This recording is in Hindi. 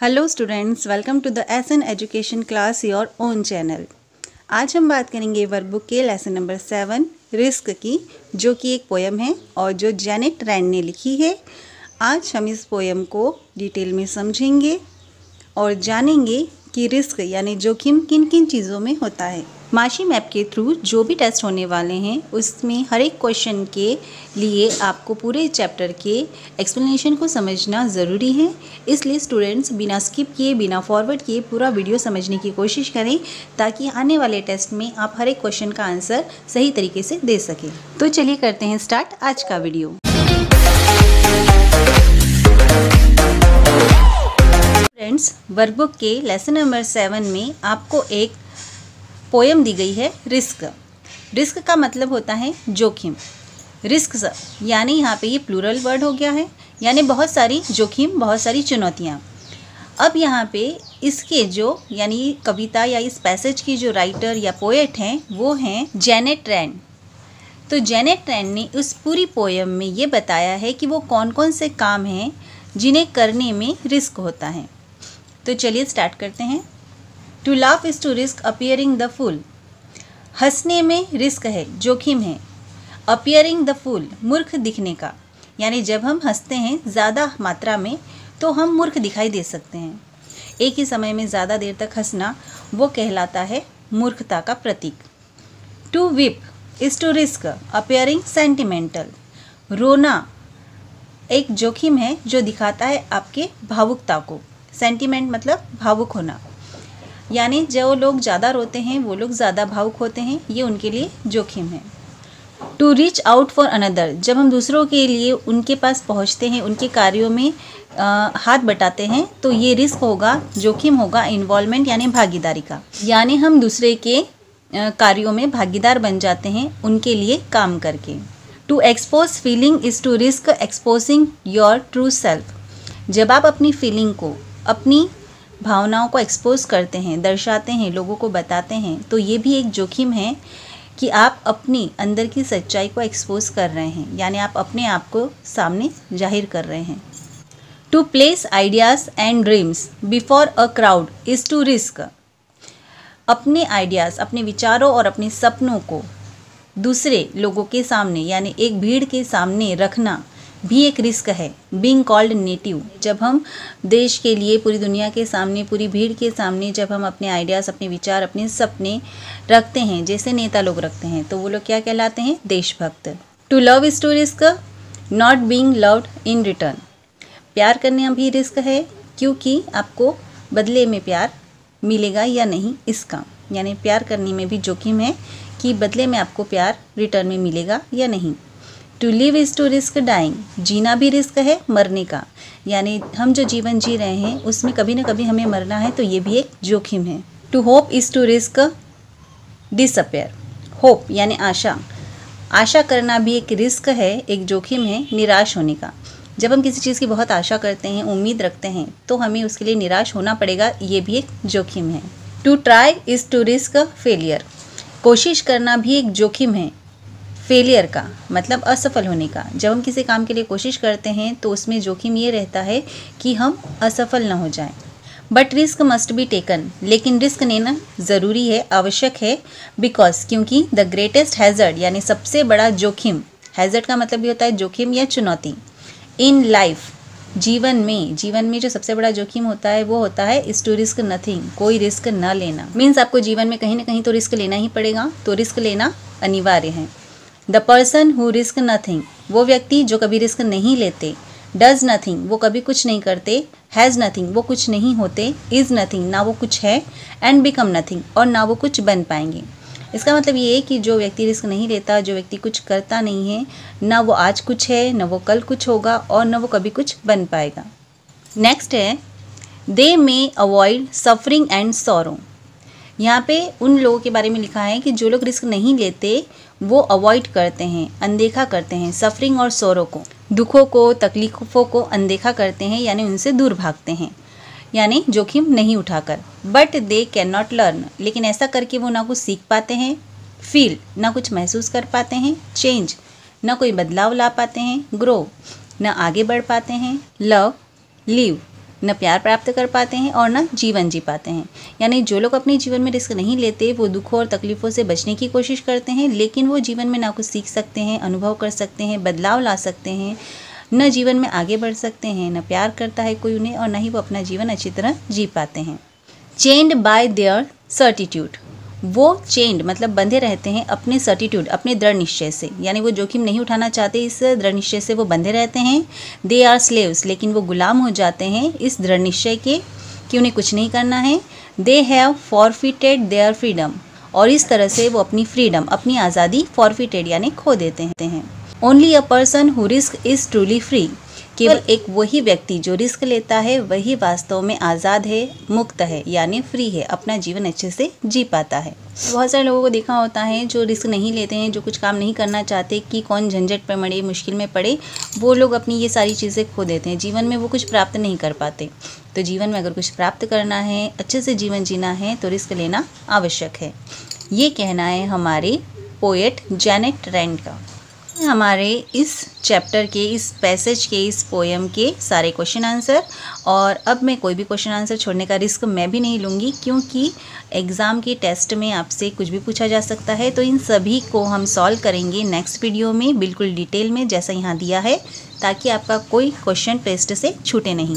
Hello students, welcome to the SN education class your own channel. आज हम बात करेंगे वर्कबुक के लेसन नंबर 7 रिस्क की, जो कि एक पोयम है और जो जेनेट रैंड ने लिखी है। आज हम इस पोयम को डिटेल में समझेंगे और जानेंगे कि रिस्क यानी जोखिम किन किन चीज़ों में होता है। माशी मैप के थ्रू जो भी टेस्ट होने वाले हैं उसमें हर एक क्वेश्चन के लिए आपको पूरे चैप्टर के एक्सप्लेनेशन को समझना ज़रूरी है। इसलिए स्टूडेंट्स बिना स्किप किए, बिना फॉरवर्ड किए पूरा वीडियो समझने की कोशिश करें, ताकि आने वाले टेस्ट में आप हर एक क्वेश्चन का आंसर सही तरीके से दे सकें। तो चलिए करते हैं स्टार्ट आज का वीडियो। फ्रेंड्स, वर्कबुक के लेसन नंबर 7 में आपको एक पोयम दी गई है रिस्क। रिस्क का मतलब होता है जोखिम। रिस्क यानी यहाँ पे ये प्लूरल वर्ड हो गया है, यानी बहुत सारी जोखिम, बहुत सारी चुनौतियाँ। अब यहाँ पे इसके जो यानी कविता या इस पैसेज की जो राइटर या पोएट हैं वो हैं जेनेट रैंड। तो जेनेट रैंड ने उस पूरी पोयम में ये बताया है कि वो कौन कौन से काम हैं जिन्हें करने में रिस्क होता है। तो चलिए स्टार्ट करते हैं। To laugh is to risk appearing the fool. हंसने में रिस्क है, जोखिम है। अपियरिंग द फूल, मूर्ख दिखने का, यानी जब हम हंसते हैं ज़्यादा मात्रा में तो हम मूर्ख दिखाई दे सकते हैं। एक ही समय में ज़्यादा देर तक हंसना वो कहलाता है मूर्खता का प्रतीक। To weep is to risk appearing sentimental. रोना एक जोखिम है जो दिखाता है आपके भावुकता को। सेंटिमेंट मतलब भावुक होना, यानी जो लोग ज़्यादा रोते हैं वो लोग ज़्यादा भावुक होते हैं, ये उनके लिए जोखिम है। To reach out for another, जब हम दूसरों के लिए उनके पास पहुंचते हैं, उनके कार्यों में हाथ बटाते हैं, तो ये रिस्क होगा, जोखिम होगा इन्वॉल्वमेंट यानी भागीदारी का, यानी हम दूसरे के कार्यों में भागीदार बन जाते हैं उनके लिए काम करके। To expose feeling is to risk exposing your true self. जब आप अपनी फीलिंग को, अपनी भावनाओं को एक्सपोज करते हैं, दर्शाते हैं, लोगों को बताते हैं, तो ये भी एक जोखिम है कि आप अपनी अंदर की सच्चाई को एक्सपोज कर रहे हैं, यानी आप अपने आप को सामने जाहिर कर रहे हैं। To place ideas and dreams before a crowd is to risk. अपने आइडियाज़, अपने विचारों और अपने सपनों को दूसरे लोगों के सामने यानी एक भीड़ के सामने रखना भी एक रिस्क है। बीइंग कॉल्ड नेटिव, जब हम देश के लिए, पूरी दुनिया के सामने, पूरी भीड़ के सामने जब हम अपने आइडियाज़, अपने विचार, अपने सपने रखते हैं, जैसे नेता लोग रखते हैं, तो वो लोग क्या कहलाते हैं? देशभक्त। To love is to risk not being loved in return. प्यार करना भी रिस्क है, क्योंकि आपको बदले में प्यार मिलेगा या नहीं इसका, यानी प्यार करने में भी जोखिम है कि बदले में आपको प्यार रिटर्न में मिलेगा या नहीं। To live is to risk dying, जीना भी रिस्क है मरने का, यानी हम जो जीवन जी रहे हैं उसमें कभी ना कभी हमें मरना है, तो ये भी एक जोखिम है। To hope is to risk disappear. Hope यानी आशा, आशा करना भी एक रिस्क है, एक जोखिम है निराश होने का। जब हम किसी चीज़ की बहुत आशा करते हैं, उम्मीद रखते हैं, तो हमें उसके लिए निराश होना पड़ेगा, ये भी एक जोखिम है। To try is to risk failure. कोशिश करना भी एक जोखिम है, फेलियर का मतलब असफल होने का। जब हम किसी काम के लिए कोशिश करते हैं तो उसमें जोखिम ये रहता है कि हम असफल ना हो जाएं। But risk must be taken, लेकिन रिस्क लेना ज़रूरी है, आवश्यक है। बिकॉज, क्योंकि द ग्रेटेस्ट हैज़र्ड यानी सबसे बड़ा जोखिम, हैज़र्ड का मतलब ये होता है जोखिम या चुनौती। इन लाइफ, जीवन में जो सबसे बड़ा जोखिम होता है वो होता है इज़ टू रिस्क नथिंग, कोई रिस्क न लेना। मीन्स आपको जीवन में कहीं ना कहीं तो रिस्क लेना ही पड़ेगा, तो रिस्क लेना अनिवार्य है। The person who risk nothing, वो व्यक्ति जो कभी रिस्क नहीं लेते। डज नथिंग, वो कभी कुछ नहीं करते। हैज़ नथिंग, वो कुछ नहीं होते। इज़ नथिंग, ना वो कुछ है। एंड बिकम नथिंग, और ना वो कुछ बन पाएंगे। इसका मतलब ये है कि जो व्यक्ति रिस्क नहीं लेता, जो व्यक्ति कुछ करता नहीं है, ना वो आज कुछ है, ना वो कल कुछ होगा, और ना वो कभी कुछ बन पाएगा। नेक्स्ट है दे मे अवॉइड सफरिंग एंड सॉरो। यहाँ पे उन लोगों के बारे में लिखा है कि जो लोग रिस्क नहीं लेते वो अवॉइड करते हैं, अनदेखा करते हैं सफरिंग और सौरों को, दुखों को, तकलीफ़ों को अनदेखा करते हैं, यानी उनसे दूर भागते हैं, यानी जोखिम नहीं उठाकर। But they can not learn, लेकिन ऐसा करके वो ना कुछ सीख पाते हैं। फील, ना कुछ महसूस कर पाते हैं। चेंज, ना कोई बदलाव ला पाते हैं। ग्रो, ना आगे बढ़ पाते हैं। लव, लिव, न प्यार प्राप्त कर पाते हैं और न जीवन जी पाते हैं। यानी जो लोग अपने जीवन में रिस्क नहीं लेते वो दुखों और तकलीफ़ों से बचने की कोशिश करते हैं, लेकिन वो जीवन में ना कुछ सीख सकते हैं, अनुभव कर सकते हैं, बदलाव ला सकते हैं, न जीवन में आगे बढ़ सकते हैं, न प्यार करता है कोई उन्हें, और न ही वो अपना जीवन अच्छी तरह जी पाते हैं। चेन्ड बाय देयर सर्टिट्यूड, वो चेन्ड मतलब बंधे रहते हैं अपने सर्टिट्यूड, अपने दृढ़ निश्चय से, यानी वो जोखिम नहीं उठाना चाहते, इस दृढ़ निश्चय से वो बंधे रहते हैं। दे आर स्लेव्स, लेकिन वो गुलाम हो जाते हैं इस दृढ़ निश्चय के कि उन्हें कुछ नहीं करना है। They have forfeited their freedom, और इस तरह से वो अपनी फ्रीडम, अपनी आज़ादी फॉरफिटेड यानी खो देते हैं। Only a person who risk is truly free, केवल एक वही व्यक्ति जो रिस्क लेता है वही वास्तव में आज़ाद है, मुक्त है, यानी फ्री है, अपना जीवन अच्छे से जी पाता है। बहुत सारे लोगों को देखा होता है जो रिस्क नहीं लेते हैं, जो कुछ काम नहीं करना चाहते कि कौन झंझट पे मरे, मुश्किल में पड़े, वो लोग अपनी ये सारी चीज़ें खो देते हैं, जीवन में वो कुछ प्राप्त नहीं कर पाते। तो जीवन में अगर कुछ प्राप्त करना है, अच्छे से जीवन जीना है, तो रिस्क लेना आवश्यक है। ये कहना है हमारे पोएट जेनेट रैंड का। हमारे इस चैप्टर के, इस पैसेज के, इस पोएम के सारे क्वेश्चन आंसर, और अब मैं कोई भी क्वेश्चन आंसर छोड़ने का रिस्क मैं भी नहीं लूँगी, क्योंकि एग्ज़ाम के टेस्ट में आपसे कुछ भी पूछा जा सकता है। तो इन सभी को हम सॉल्व करेंगे नेक्स्ट वीडियो में बिल्कुल डिटेल में, जैसा यहाँ दिया है, ताकि आपका कोई क्वेश्चन टेस्ट से छूटे नहीं।